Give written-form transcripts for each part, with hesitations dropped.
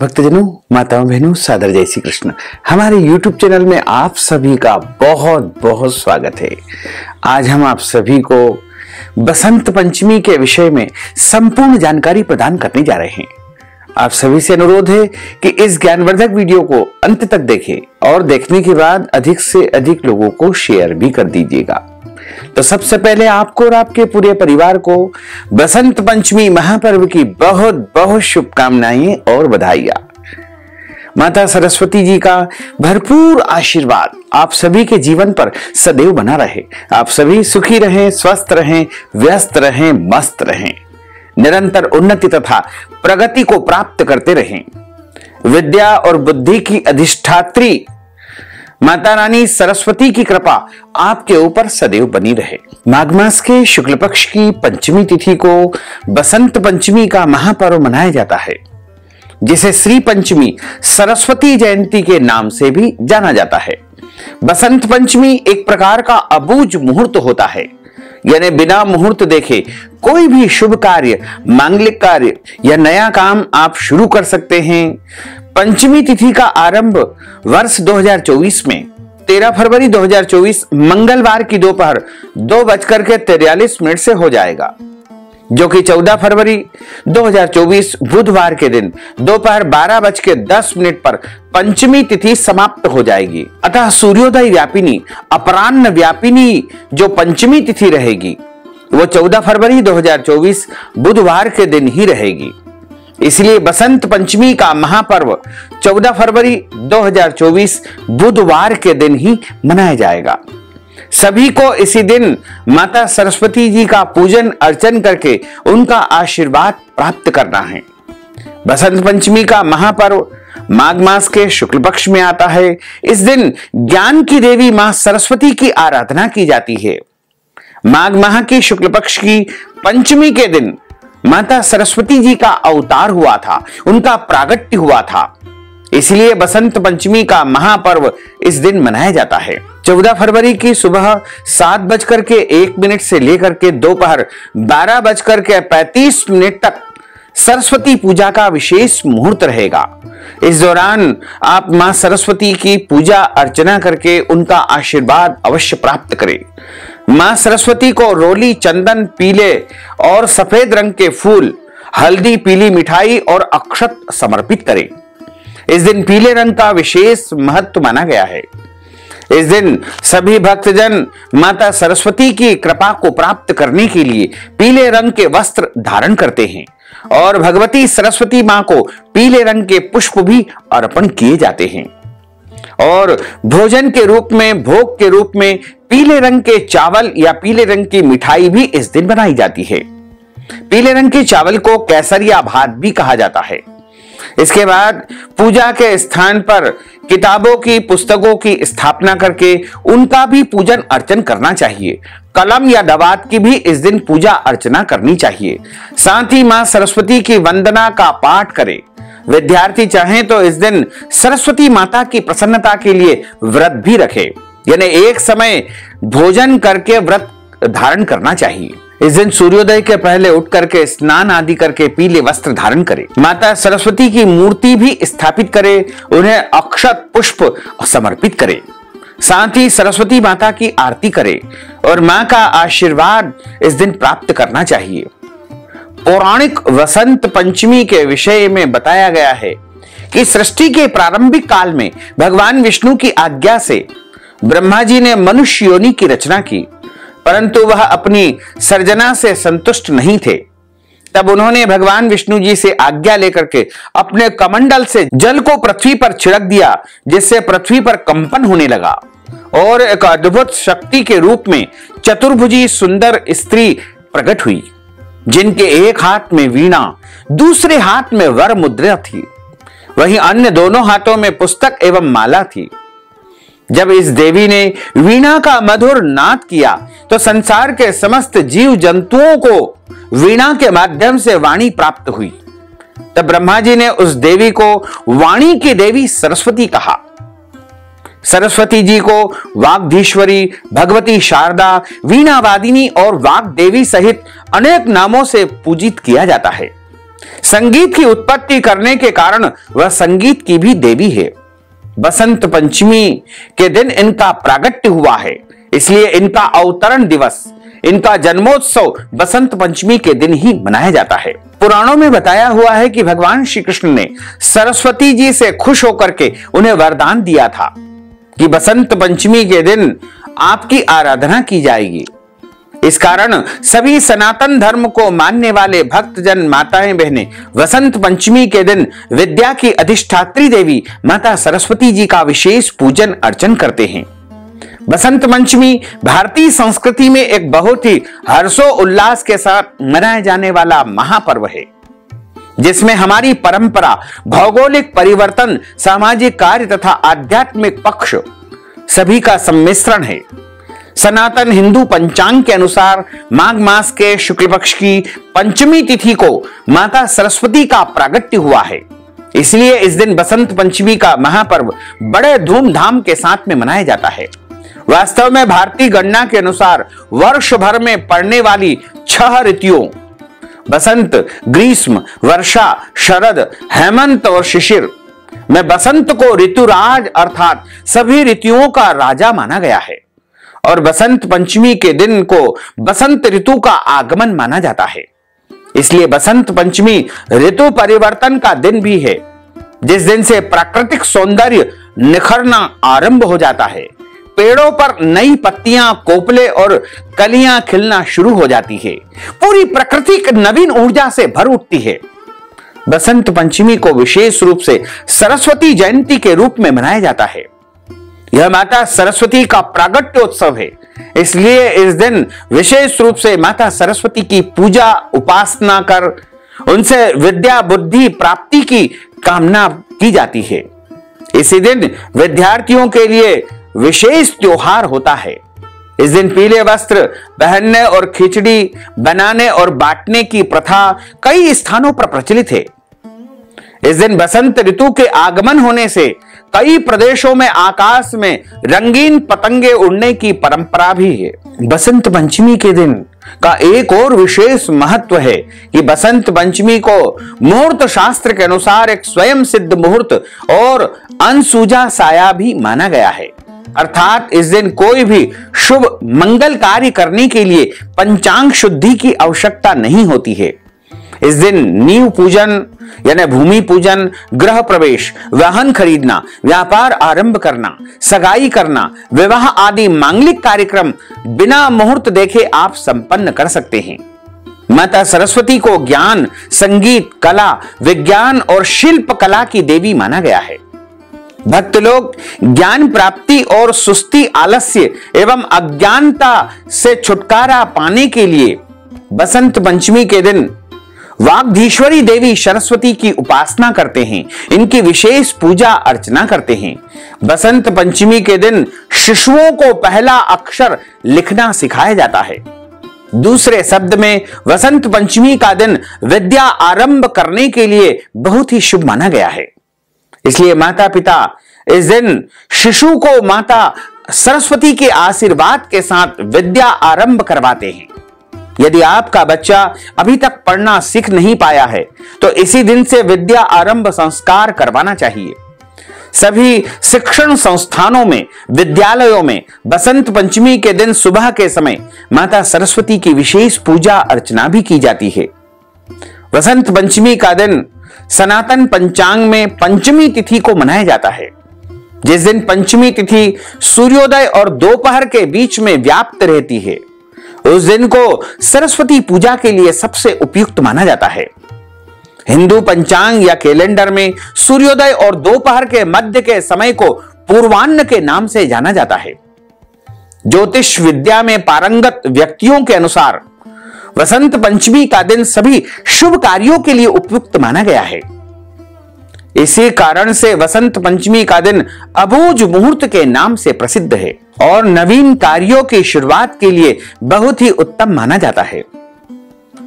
भक्तजनों, माताओं, बहनों, सादर जय श्री कृष्ण। हमारे YouTube चैनल में आप सभी का बहुत बहुत स्वागत है। आज हम आप सभी को बसंत पंचमी के विषय में संपूर्ण जानकारी प्रदान करने जा रहे हैं। आप सभी से अनुरोध है कि इस ज्ञानवर्धक वीडियो को अंत तक देखें और देखने के बाद अधिक से अधिक लोगों को शेयर भी कर दीजिएगा। तो सबसे पहले आपको और आपके पूरे परिवार को बसंत पंचमी महापर्व की बहुत बहुत शुभकामनाएं और बधाइयां। माता सरस्वती जी का भरपूर आशीर्वाद आप सभी के जीवन पर सदैव बना रहे। आप सभी सुखी रहें, स्वस्थ रहें, व्यस्त रहें, मस्त रहें, निरंतर उन्नति तथा प्रगति को प्राप्त करते रहें। विद्या और बुद्धि की अधिष्ठात्री माता रानी सरस्वती की कृपा आपके ऊपर सदैव बनी रहे। माघ मास के शुक्ल पक्ष की पंचमी तिथि को बसंत पंचमी का महापर्व मनाया जाता है, जिसे श्री पंचमी सरस्वती जयंती के नाम से भी जाना जाता है। बसंत पंचमी एक प्रकार का अबूझ मुहूर्त होता है, यानी बिना मुहूर्त देखे कोई भी शुभ कार्य, मांगलिक कार्य या नया काम आप शुरू कर सकते हैं। पंचमी तिथि का आरंभ वर्ष 2024 में 13 फरवरी 2024 मंगलवार की दोपहर 2:43 से हो जाएगा, जो कि 14 फरवरी 2024 बुधवार के दिन दोपहर 12:10 पर पंचमी तिथि समाप्त हो जाएगी। अतः सूर्योदय व्यापिनी, अपराह्न व्यापिनी जो पंचमी तिथि रहेगी वो 14 फरवरी 2024 बुधवार के दिन ही रहेगी। इसलिए बसंत पंचमी का महापर्व 14 फरवरी 2024 बुधवार के दिन ही मनाया जाएगा। सभी को इसी दिन माता सरस्वती जी का पूजन अर्चन करके उनका आशीर्वाद प्राप्त करना है। बसंत पंचमी का महापर्व माघ मास के शुक्ल पक्ष में आता है। इस दिन ज्ञान की देवी मां सरस्वती की आराधना की जाती है। माघ माह की शुक्ल पक्ष की पंचमी के दिन माता सरस्वती जी का अवतार हुआ था, उनका प्रागट्य हुआ था। इसलिए बसंत पंचमी का महापर्व इस दिन मनाया जाता है। 14 फरवरी की सुबह 7:01 से लेकर के दोपहर 12:35 तक सरस्वती पूजा का विशेष मुहूर्त रहेगा। इस दौरान आप मां सरस्वती की पूजा अर्चना करके उनका आशीर्वाद अवश्य प्राप्त करें। मां सरस्वती को रोली, चंदन, पीले और सफेद रंग के फूल, हल्दी, पीली मिठाई और अक्षत समर्पित करें। इस दिन पीले रंग का विशेष महत्व माना गया है। इस दिन सभी भक्तजन माता सरस्वती की कृपा को प्राप्त करने के लिए पीले रंग के वस्त्र धारण करते हैं और भगवती सरस्वती मां को पीले रंग के पुष्प भी अर्पण किए जाते हैं। और भोजन के रूप में, भोग के रूप में पीले रंग के चावल या पीले रंग की मिठाई भी इस दिन बनाई जाती है। पीले रंग के चावल को केसरिया भात भी कहा जाता है। इसके बाद पूजा के स्थान पर किताबों की, पुस्तकों की स्थापना करके उनका भी पूजन अर्चन करना चाहिए। कलम या दवात की भी इस दिन पूजा अर्चना करनी चाहिए। साथ ही मां सरस्वती की वंदना का पाठ करें। विद्यार्थी चाहें तो इस दिन सरस्वती माता की प्रसन्नता के लिए व्रत भी रखें, यानी एक समय भोजन करके व्रत धारण करना चाहिए। इस दिन सूर्योदय के पहले उठ करके स्नान आदि करके पीले वस्त्र धारण करें। माता सरस्वती की मूर्ति भी स्थापित करें, उन्हें अक्षत पुष्प समर्पित करें। साथ ही सरस्वती माता की आरती करें और मां का आशीर्वाद इस दिन प्राप्त करना चाहिए। पौराणिक वसंत पंचमी के विषय में बताया गया है कि सृष्टि के प्रारंभिक काल में भगवान विष्णु की आज्ञा से ब्रह्मा जी ने मनुष्य योनि की रचना की, परंतु वह अपनी सर्जना से संतुष्ट नहीं थे। तब उन्होंने भगवान विष्णु जी से आज्ञा लेकर के अपने कमंडल से जल को पृथ्वी पर छिड़क दिया, जिससे पृथ्वी पर कंपन होने लगा और एक अद्भुत शक्ति के रूप में चतुर्भुजी सुंदर स्त्री प्रकट हुई, जिनके एक हाथ में वीणा, दूसरे हाथ में वर मुद्रा थी, वहीं अन्य दोनों हाथों में पुस्तक एवं माला थी। जब इस देवी ने वीणा का मधुर नाद किया तो संसार के समस्त जीव जंतुओं को वीणा के माध्यम से वाणी प्राप्त हुई। तब ब्रह्मा जी ने उस देवी को वाणी की देवी सरस्वती कहा। सरस्वती जी को वाग्धीश्वरी, भगवती शारदा, वीणा वादिनी और वाग देवी सहित अनेक नामों से पूजित किया जाता है। संगीत की उत्पत्ति करने के कारण वह संगीत की भी देवी है। बसंत पंचमी के दिन इनका प्रागट्य हुआ है, इसलिए इनका अवतरण दिवस, इनका जन्मोत्सव बसंत पंचमी के दिन ही मनाया जाता है। पुराणों में बताया हुआ है कि भगवान श्री कृष्ण ने सरस्वती जी से खुश होकर के उन्हें वरदान दिया था कि बसंत पंचमी के दिन आपकी आराधना की जाएगी। इस कारण सभी सनातन धर्म को मानने वाले भक्तजन, माताएं, बहनें वसंत पंचमी के दिन विद्या की अधिष्ठात्री देवी माता सरस्वती जी का विशेष पूजन अर्चन करते हैं। बसंत पंचमी भारतीय संस्कृति में एक बहुत ही हर्षो उल्लास के साथ मनाया जाने वाला महापर्व है, जिसमें हमारी परंपरा, भौगोलिक परिवर्तन, सामाजिक कार्य तथा आध्यात्मिक पक्ष सभी का सम्मिश्रण है। सनातन हिंदू पंचांग के अनुसार माघ मास के शुक्ल पक्ष की पंचमी तिथि को माता सरस्वती का प्रागट्य हुआ है, इसलिए इस दिन बसंत पंचमी का महापर्व बड़े धूमधाम के साथ में मनाया जाता है। वास्तव में भारतीय गणना के अनुसार वर्ष भर में पड़ने वाली 6 ऋतुओं बसंत, ग्रीष्म, वर्षा, शरद, हेमंत और शिशिर में बसंत को ऋतुराज अर्थात सभी ऋतुओं का राजा माना गया है और बसंत पंचमी के दिन को बसंत ऋतु का आगमन माना जाता है। इसलिए बसंत पंचमी ऋतु परिवर्तन का दिन भी है, जिस दिन से प्राकृतिक सौंदर्य निखरना आरंभ हो जाता है। पेड़ों पर नई पत्तियां, कोपले और कलियां खिलना शुरू हो जाती है। पूरी प्रकृति नवीन ऊर्जा से भर उठती है। बसंत पंचमी को विशेष रूप से सरस्वती जयंती के रूप में मनाया जाता है। यह माता सरस्वती का प्रागट्योत्सव है, इसलिए इस दिन विशेष रूप से माता सरस्वती की पूजा, उपासना कर उनसे विद्या बुद्धि प्राप्ति की कामना की जाती है। इसी दिन विद्यार्थियों के लिए विशेष त्योहार होता है। इस दिन पीले वस्त्र पहनने और खिचड़ी बनाने और बांटने की प्रथा कई स्थानों पर प्रचलित है। इस दिन बसंत ऋतु के आगमन होने से कई प्रदेशों में आकाश में रंगीन पतंगे उड़ने की परंपरा भी है। बसंत पंचमी के दिन का एक और विशेष महत्व है कि बसंत पंचमी को मुहूर्त शास्त्र के अनुसार एक स्वयं सिद्ध मुहूर्त और अनसूजा साया भी माना गया है। अर्थात इस दिन कोई भी शुभ मंगल कार्य करने के लिए पंचांग शुद्धि की आवश्यकता नहीं होती है। इस दिन नींव पूजन यानी भूमि पूजन, गृह प्रवेश, वाहन खरीदना, व्यापार आरंभ करना, सगाई करना, विवाह आदि मांगलिक कार्यक्रम बिना मुहूर्त देखे आप संपन्न कर सकते हैं। माता सरस्वती को ज्ञान, संगीत, कला, विज्ञान और शिल्प कला की देवी माना गया है। भक्त लोग ज्ञान प्राप्ति और सुस्ती, आलस्य एवं अज्ञानता से छुटकारा पाने के लिए बसंत पंचमी के दिन वाग्धीश्वरी देवी सरस्वती की उपासना करते हैं। इनकी विशेष पूजा अर्चना करते हैं। बसंत पंचमी के दिन शिशुओं को पहला अक्षर लिखना सिखाया जाता है। दूसरे शब्द में बसंत पंचमी का दिन विद्या आरंभ करने के लिए बहुत ही शुभ माना गया है। इसलिए माता पिता इस दिन शिशु को माता सरस्वती के आशीर्वाद के साथ विद्या आरंभ करवाते हैं। यदि आपका बच्चा अभी तक पढ़ना सीख नहीं पाया है तो इसी दिन से विद्या आरंभ संस्कार करवाना चाहिए। सभी शिक्षण संस्थानों में, विद्यालयों में बसंत पंचमी के दिन सुबह के समय माता सरस्वती की विशेष पूजा अर्चना भी की जाती है। बसंत पंचमी का दिन सनातन पंचांग में पंचमी तिथि को मनाया जाता है। जिस दिन पंचमी तिथि सूर्योदय और दोपहर के बीच में व्याप्त रहती है, उस दिन को सरस्वती पूजा के लिए सबसे उपयुक्त माना जाता है। हिंदू पंचांग या कैलेंडर में सूर्योदय और दोपहर के मध्य के समय को पूर्वान्न के नाम से जाना जाता है। ज्योतिष विद्या में पारंगत व्यक्तियों के अनुसार बसंत पंचमी का दिन सभी शुभ कार्यों के लिए उपयुक्त माना गया है। इसी कारण से बसंत पंचमी का दिन अबूझ मुहूर्त के नाम से प्रसिद्ध है और नवीन कार्यों की शुरुआत के लिए बहुत ही उत्तम माना जाता है।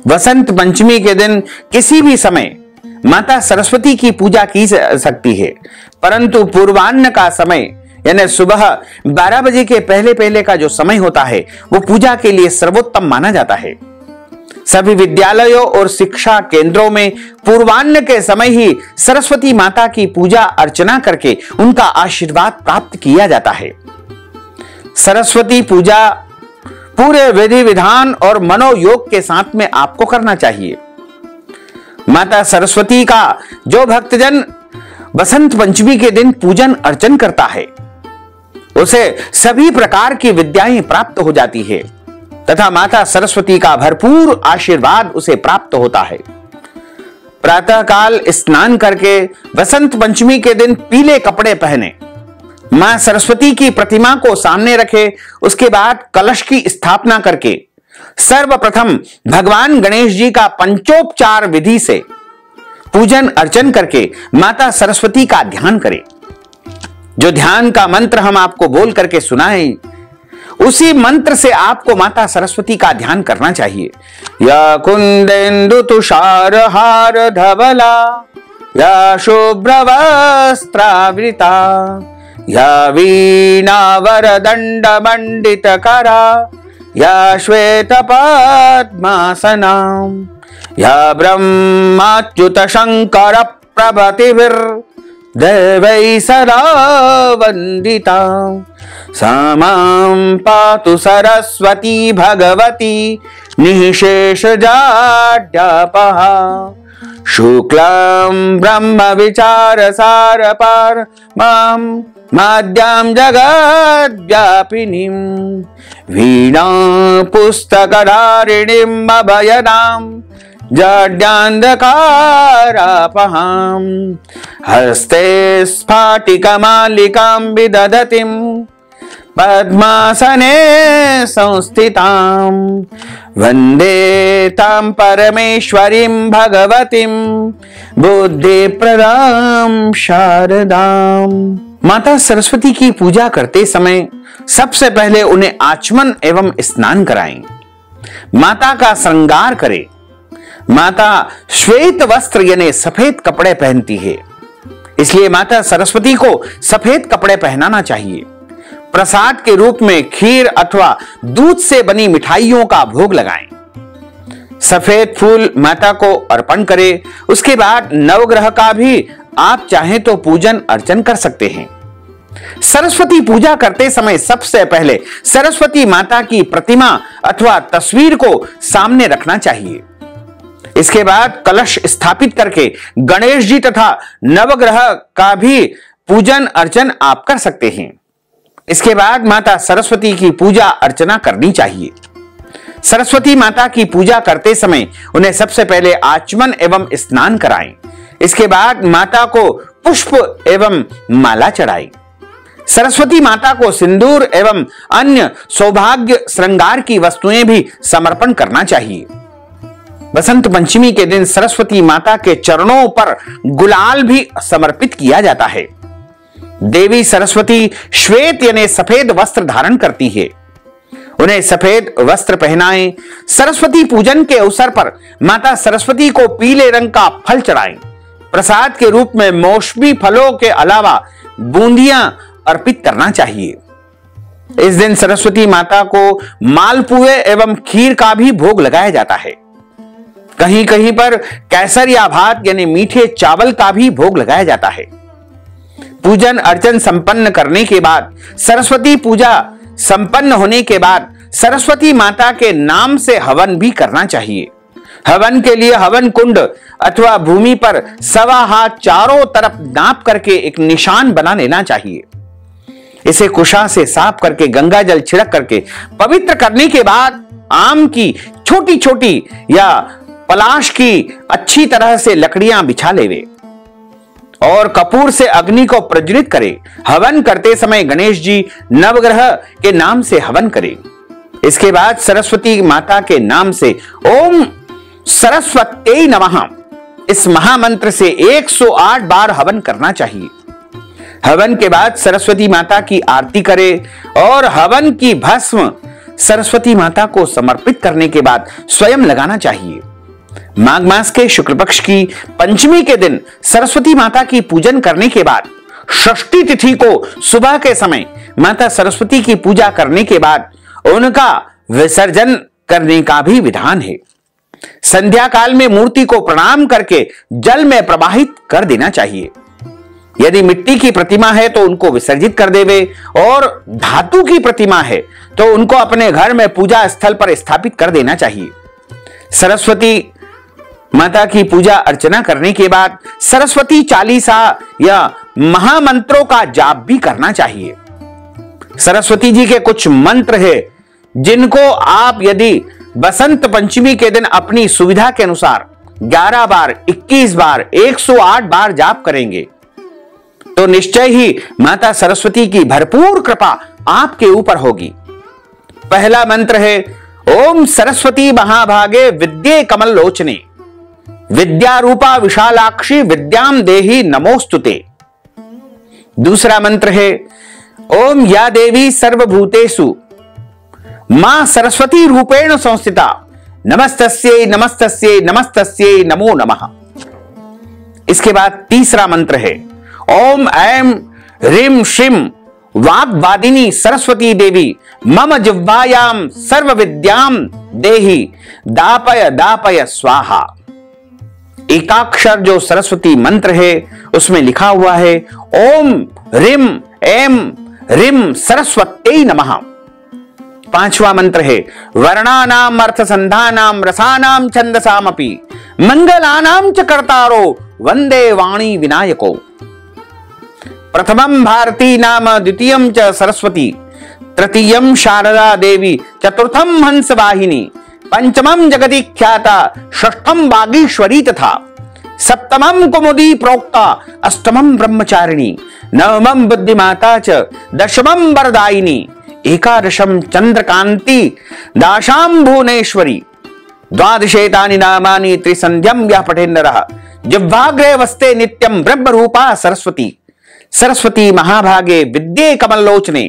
बसंत पंचमी के दिन किसी भी समय माता सरस्वती की पूजा की जा सकती है, परंतु पूर्वान्न का समय यानी सुबह 12 बजे के पहले पहले का जो समय होता है वो पूजा के लिए सर्वोत्तम माना जाता है। सभी विद्यालयों और शिक्षा केंद्रों में पूर्वाह्न के समय ही सरस्वती माता की पूजा अर्चना करके उनका आशीर्वाद प्राप्त किया जाता है। सरस्वती पूजा पूरे विधि विधान और मनोयोग के साथ में आपको करना चाहिए। माता सरस्वती का जो भक्तजन बसंत पंचमी के दिन पूजन अर्चन करता है उसे सभी प्रकार की विद्याएं प्राप्त हो जाती है तथा माता सरस्वती का भरपूर आशीर्वाद उसे प्राप्त होता है। प्रातः काल स्नान करके बसंत पंचमी के दिन पीले कपड़े पहने, मां सरस्वती की प्रतिमा को सामने रखे, उसके बाद कलश की स्थापना करके सर्वप्रथम भगवान गणेश जी का पंचोपचार विधि से पूजन अर्चन करके माता सरस्वती का ध्यान करें। जो ध्यान का मंत्र हम आपको बोल करके सुनाएं, उसी मंत्र से आपको माता सरस्वती का ध्यान करना चाहिए। या कुंदेन्दु तुषार हार धवला, या शुभ्र वस्त्रावृता, या वीणा वरदंड मंडित करा, या श्वेत पद्मासना, या ब्रह्माच्युत शंकर प्रभृतिभिर देवै सदा वंदिता, सामां पातु सरस्वती भगवती निःशेष जाड्यापहा, शुक्लां ब्रह्म विचार सार पार मां माद्यां जगद्व्यापिनीं, वीणा पुस्तकधारिणीं अभयदां जाड्यान्धकारापहां, हस्ते स्फाटिकमालिकां विदधतीं पद्मासने संस्थितां, वन्दे तां परमेश्वरीं भगवतीं बुद्धिप्रदां शारदां। माता सरस्वती की पूजा करते समय सबसे पहले उन्हें आचमन एवं स्नान कराएं। माता का श्रृंगार करें। माता श्वेत वस्त्र यानी सफेद कपड़े पहनती है, इसलिए माता सरस्वती को सफेद कपड़े पहनाना चाहिए। प्रसाद के रूप में खीर अथवा दूध से बनी मिठाइयों का भोग लगाएं। सफेद फूल माता को अर्पण करें। उसके बाद नवग्रह का भी आप चाहें तो पूजन अर्चन कर सकते हैं। सरस्वती पूजा करते समय सबसे पहले सरस्वती माता की प्रतिमा अथवा तस्वीर को सामने रखना चाहिए। इसके बाद कलश स्थापित करके गणेश जी तथा नवग्रह का भी पूजन अर्चन आप कर सकते हैं। इसके बाद माता सरस्वती की पूजा अर्चना करनी चाहिए। सरस्वती माता की पूजा करते समय उन्हें सबसे पहले आचमन एवं स्नान कराएं। इसके बाद माता को पुष्प एवं माला चढ़ाएं। सरस्वती माता को सिंदूर एवं अन्य सौभाग्य श्रृंगार की वस्तुएं भी समर्पण करना चाहिए। बसंत पंचमी के दिन सरस्वती माता के चरणों पर गुलाल भी समर्पित किया जाता है। देवी सरस्वती श्वेत यानी सफेद वस्त्र धारण करती है। उन्हें सफेद वस्त्र पहनाएं। सरस्वती पूजन के अवसर पर माता सरस्वती को पीले रंग का फल चढ़ाएं। प्रसाद के रूप में मौसमी फलों के अलावा बूंदियां अर्पित करना चाहिए। इस दिन सरस्वती माता को मालपुए एवं खीर का भी भोग लगाया जाता है। कहीं कहीं पर केसर या भात यानी मीठे चावल का भी भोग लगाया जाता है। पूजन अर्चन संपन्न करने के बाद सरस्वती पूजा संपन्न होने के बाद सरस्वती माता के नाम से हवन भी करना चाहिए। हवन के लिए हवन कुंड अथवा भूमि पर 1.25 हाथ चारों तरफ नाप करके एक निशान बना लेना चाहिए। इसे कुशा से साफ करके गंगा जल छिड़क करके पवित्र करने के बाद आम की छोटी छोटी या पलाश की अच्छी तरह से लकड़ियां बिछा लेवे और कपूर से अग्नि को प्रज्वलित करे। हवन करते समय गणेश जी नवग्रह के नाम से हवन करें। इसके बाद सरस्वती माता के नाम से ओम सरस्वत्यै नमः इस महामंत्र से 108 बार हवन करना चाहिए। हवन के बाद सरस्वती माता की आरती करें और हवन की भस्म सरस्वती माता को समर्पित करने के बाद स्वयं लगाना चाहिए। माघ मास के शुक्ल पक्ष की पंचमी के दिन सरस्वती माता की पूजन करने के बाद षष्ठी तिथि को सुबह के समय माता सरस्वती की पूजा करने के बाद उनका विसर्जन करने का भी विधान है। संध्या काल में मूर्ति को प्रणाम करके जल में प्रवाहित कर देना चाहिए। यदि मिट्टी की प्रतिमा है तो उनको विसर्जित कर देवे, और धातु की प्रतिमा है तो उनको अपने घर में पूजा स्थल पर स्थापित कर देना चाहिए। सरस्वती माता की पूजा अर्चना करने के बाद सरस्वती चालीसा या महामंत्रों का जाप भी करना चाहिए। सरस्वती जी के कुछ मंत्र है जिनको आप यदि बसंत पंचमी के दिन अपनी सुविधा के अनुसार 11 बार, 21 बार, 108 बार जाप करेंगे तो निश्चय ही माता सरस्वती की भरपूर कृपा आपके ऊपर होगी। पहला मंत्र है ओम सरस्वती महाभागे विद्ये कमल लोचने विद्या रूपा विशालाक्षी विद्याम देहि नमोस्तुते। दूसरा मंत्र है ओम या देवी सर्वभूतेषु मां सरस्वती रूपेण संस्थिता नमस्तस्यै नमस्तस्यै नमस्तस्यै नमो नमः। इसके बाद तीसरा मंत्र है ओम ऐं ह्रीं श्रीं वाग्वादिनी सरस्वती देवी मम जिह्वायां सर्व विद्याम देहि दापय दापय स्वाहा। एकाक्षर जो सरस्वती मंत्र है उसमें लिखा हुआ है ओम ह्रीं ऐं ह्रीं सरस्वत्यै नमः। पांचवा मंत्र है वर्णानाम अर्थसंधानाम रसानाम छंदसामपि मंगलानाम च कर्तारो वंदे वाणी विनायको। प्रथमं भारती नाम द्वितीयं च सरस्वती तृतीयं शारदा देवी चतुर्थं हंस वाहिनी पंचमं जगति ख्याता षष्ठं वागीश्वरी तथा सप्तमं कुमुदी प्रोक्ता अष्टमं ब्रह्मचारिणी नवमं बुद्धिमाता च दशमं वरदायिनी एकादशं चंद्रकांति दाशां भुवनेश्वरी द्वादशेतानि नामानि त्रिसंध्यं यः पठेन्नरः जिह्वाग्रे वस्ते नित्यं ब्रह्म रूपा सरस्वती। सरस्वती महाभागे विद्ये कमलोचने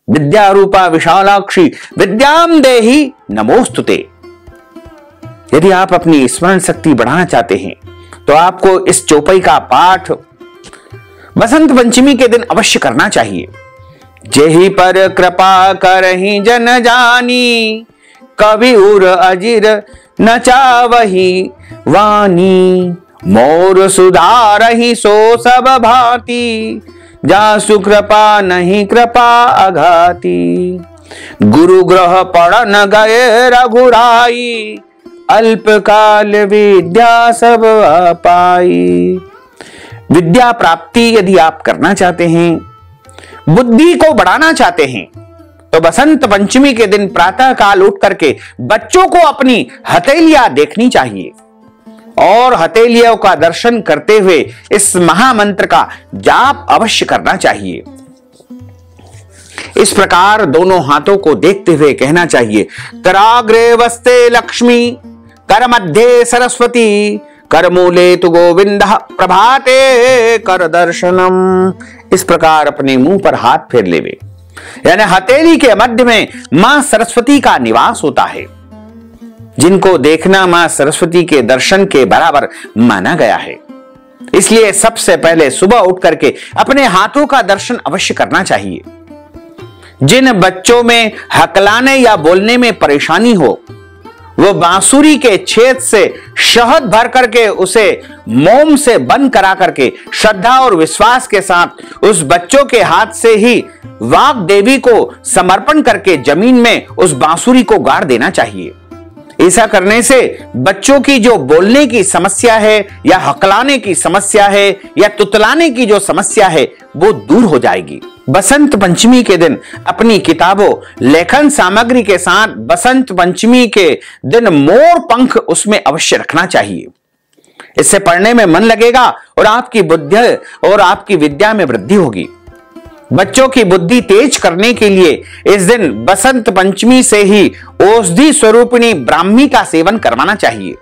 विद्या रूपा विशालाक्षी विद्याम देहि नमोस्तुते। यदि आप अपनी स्मरण शक्ति बढ़ाना चाहते हैं तो आपको इस चौपाई का पाठ बसंत पंचमी के दिन अवश्य करना चाहिए। जेहि पर कृपा करहि जन जानी कवि उर अजिर न चावहि वानी मोर सुधारहि सो सब भांति जासु कृपा नहीं कृपा अघाती। गुरु ग्रह पढ़न गए रघुराई अल्पकाल विद्या सब पाई। विद्या प्राप्ति यदि आप करना चाहते हैं, बुद्धि को बढ़ाना चाहते हैं तो बसंत पंचमी के दिन प्रातः काल उठ करके बच्चों को अपनी हथेलियां देखनी चाहिए और हथेलियों का दर्शन करते हुए इस महामंत्र का जाप अवश्य करना चाहिए। इस प्रकार दोनों हाथों को देखते हुए कहना चाहिए कराग्रे वस्ते लक्ष्मी कर मध्य सरस्वती कर मूले तु गोविंद प्रभाते कर दर्शनम। इस प्रकार अपने मुंह पर हाथ फेर लेवे, यानी हथेली के मध्य में मां सरस्वती का निवास होता है, जिनको देखना मां सरस्वती के दर्शन के बराबर माना गया है। इसलिए सबसे पहले सुबह उठ करके अपने हाथों का दर्शन अवश्य करना चाहिए। जिन बच्चों में हकलाने या बोलने में परेशानी हो वो बांसुरी के छेद से शहद भर करके उसे मोम से बंद करा करके श्रद्धा और विश्वास के साथ उस बच्चों के हाथ से ही वाग देवी को समर्पण करके जमीन में उस बांसुरी को गाड़ देना चाहिए। ऐसा करने से बच्चों की जो बोलने की समस्या है या हकलाने की समस्या है या तुतलाने की जो समस्या है वो दूर हो जाएगी। बसंत पंचमी के दिन अपनी किताबों लेखन सामग्री के साथ बसंत पंचमी के दिन मोर पंख उसमें अवश्य रखना चाहिए। इससे पढ़ने में मन लगेगा और आपकी बुद्धि और आपकी विद्या में वृद्धि होगी। बच्चों की बुद्धि तेज करने के लिए इस दिन बसंत पंचमी से ही औषधि स्वरूपिणी ब्राह्मी का सेवन करवाना चाहिए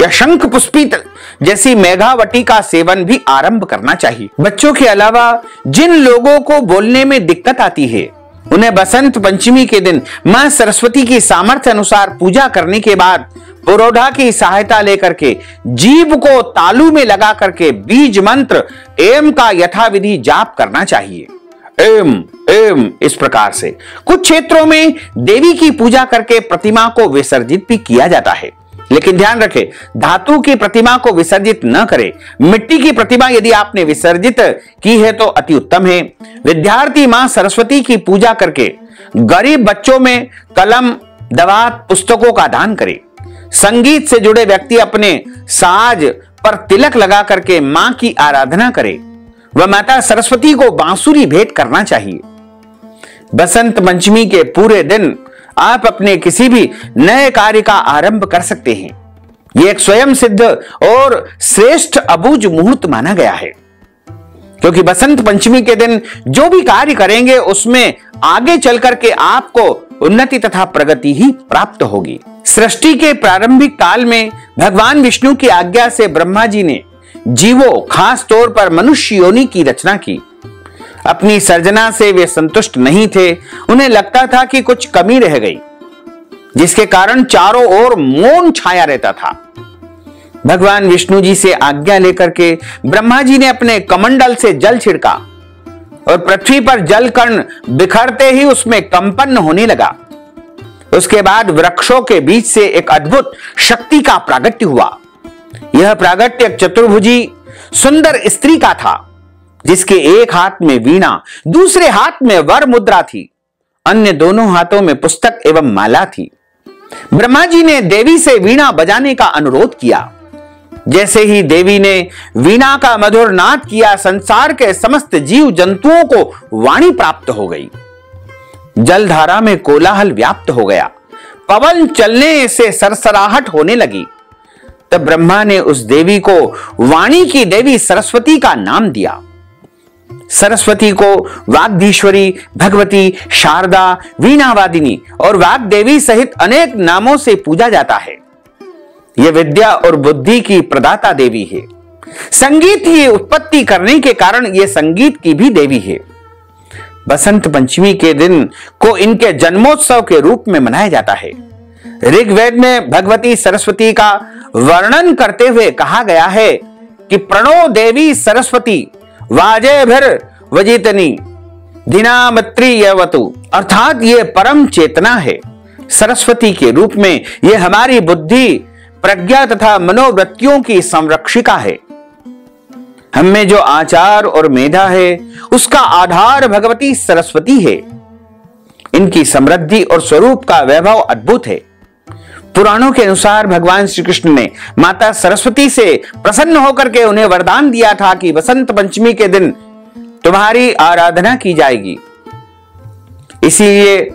या शंख पुष्पित जैसी मेघावटी का सेवन भी आरंभ करना चाहिए। बच्चों के अलावा जिन लोगों को बोलने में दिक्कत आती है उन्हें बसंत पंचमी के दिन मां सरस्वती की सामर्थ्य अनुसार पूजा करने के बाद पुरोधा की सहायता लेकर के जीभ को तालू में लगा करके बीज मंत्र एम का यथाविधि जाप करना चाहिए। एम एम इस प्रकार से कुछ क्षेत्रों में देवी की पूजा करके प्रतिमा को विसर्जित भी किया जाता है, लेकिन ध्यान रखें, धातु की प्रतिमा को विसर्जित न करें। मिट्टी की प्रतिमा यदि आपने विसर्जित की है तो अति उत्तम है। विद्यार्थी मां सरस्वती की पूजा करके गरीब बच्चों में कलम, दवात, पुस्तकों का दान करें। संगीत से जुड़े व्यक्ति अपने साज पर तिलक लगा करके मां की आराधना करें। वह माता सरस्वती को बांसुरी भेंट करना चाहिए। बसंत पंचमी के पूरे दिन आप अपने किसी भी नए कार्य का आरंभ कर सकते हैं। यह एक स्वयं सिद्ध और श्रेष्ठ अबूझ मुहूर्त माना गया है, क्योंकि बसंत पंचमी के दिन जो भी कार्य करेंगे उसमें आगे चलकर के आपको उन्नति तथा प्रगति ही प्राप्त होगी। सृष्टि के प्रारंभिक काल में भगवान विष्णु की आज्ञा से ब्रह्मा जी ने जीवों, खास तौर पर मनुष्य योनि की रचना की। अपनी सर्जना से वे संतुष्ट नहीं थे। उन्हें लगता था कि कुछ कमी रह गई, जिसके कारण चारों ओर मौन छाया रहता था। भगवान विष्णु जी से आज्ञा लेकर के ब्रह्मा जी ने अपने कमंडल से जल छिड़का और पृथ्वी पर जल कण बिखरते ही उसमें कंपन होने लगा। उसके बाद वृक्षों के बीच से एक अद्भुत शक्ति का प्रागट्य हुआ। यह प्रागट्य एक चतुर्भुजी सुंदर स्त्री का था, जिसके एक हाथ में वीणा, दूसरे हाथ में वर मुद्रा थी, अन्य दोनों हाथों में पुस्तक एवं माला थी। ब्रह्मा जी ने देवी से वीणा बजाने का अनुरोध किया। जैसे ही देवी ने वीणा का मधुर नाद किया, संसार के समस्त जीव जंतुओं को वाणी प्राप्त हो गई। जलधारा में कोलाहल व्याप्त हो गया। पवन चलने से सरसराहट होने लगी। तब ब्रह्मा ने उस देवी को वाणी की देवी सरस्वती का नाम दिया। सरस्वती को वाग्धीश्वरी, भगवती, शारदा, वीणावादिनी और वाग्देवी सहित अनेक नामों से पूजा जाता है। यह विद्या और बुद्धि की प्रदाता देवी है। संगीत की उत्पत्ति करने के कारण यह संगीत की भी देवी है। बसंत पंचमी के दिन को इनके जन्मोत्सव के रूप में मनाया जाता है। ऋग्वेद में भगवती सरस्वती का वर्णन करते हुए कहा गया है कि प्रणो देवी सरस्वती वाजेभिर वजितनी दिनामत्रियवतु, अर्थात ये परम चेतना है। सरस्वती के रूप में यह हमारी बुद्धि, प्रज्ञा तथा मनोवृत्तियों की संरक्षिका है। हम में जो आचार और मेधा है उसका आधार भगवती सरस्वती है। इनकी समृद्धि और स्वरूप का वैभव अद्भुत है। पुराणों के अनुसार भगवान श्री कृष्ण ने माता सरस्वती से प्रसन्न होकर के उन्हें वरदान दिया था कि बसंत पंचमी के दिन तुम्हारी आराधना की जाएगी। इसीलिए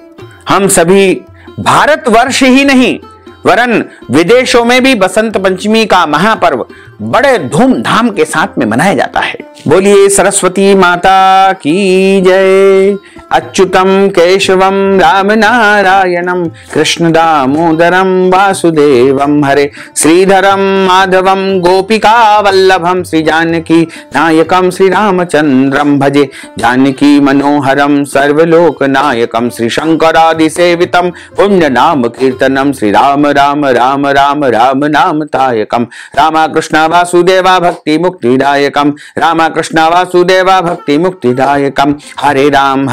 हम सभी भारतवर्ष ही नहीं वरन विदेशों में भी बसंत पंचमी का महापर्व बड़े धूमधाम के साथ में मनाया जाता है। बोलिए सरस्वती माता की जय। अच्युतम केशवम राम नारायणम कृष्ण दामोदरम वासुदेवम हरे श्रीधरम माधवम गोपिका वल्लभम श्री जानकी नायकम श्री रामचंद्रम भजे जानकी मनोहरम सर्वलोक नायकम श्री शंकरादि सेवितम पुण्य नाम कीर्तनम श्री राम राम राम राम राम नाम तायकम रामा कृष्णा वासुदेवा भक्ति मुक्तिदायकम रामा कृष्णा वासुदेवा भक्ति मुक्तिदायकम हरे राम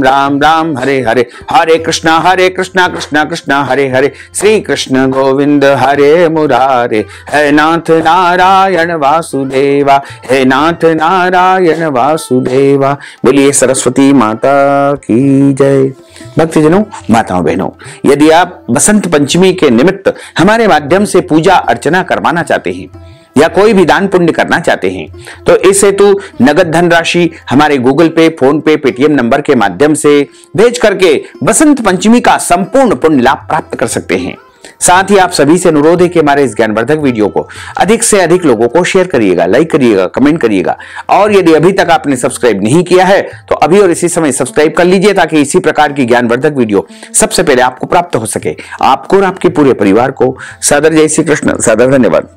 राम राम हरे हरे हरे कृष्णा कृष्णा कृष्णा हरे हरे श्री कृष्ण गोविंद हरे मुरारे हे नाथ नारायण वासुदेवा हे नाथ नारायण वासुदेवा। बोलिए सरस्वती माता की जय। भक्तजनों, माताओं बहनों, यदि आप बसंत पंचमी के निमित्त हमारे माध्यम से पूजा अर्चना करवाना चाहते हैं या कोई भी दान पुण्य करना चाहते हैं तो इस हेतु नगद धनराशि हमारे गूगल पे, फोन पे, पेटीएम नंबर के माध्यम से भेज करके बसंत पंचमी का संपूर्ण पुण्य लाभ प्राप्त कर सकते हैं। साथ ही आप सभी से अनुरोध है कि हमारे इस ज्ञानवर्धक वीडियो को अधिक से अधिक लोगों को शेयर करिएगा, लाइक करिएगा, कमेंट करिएगा और यदि अभी तक आपने सब्सक्राइब नहीं किया है तो अभी और इसी समय सब्सक्राइब कर लीजिए ताकि इसी प्रकार की ज्ञानवर्धक वीडियो सबसे पहले आपको प्राप्त हो सके। आपको और आपके पूरे परिवार को सादर जय श्री कृष्ण, सादर धन्यवाद।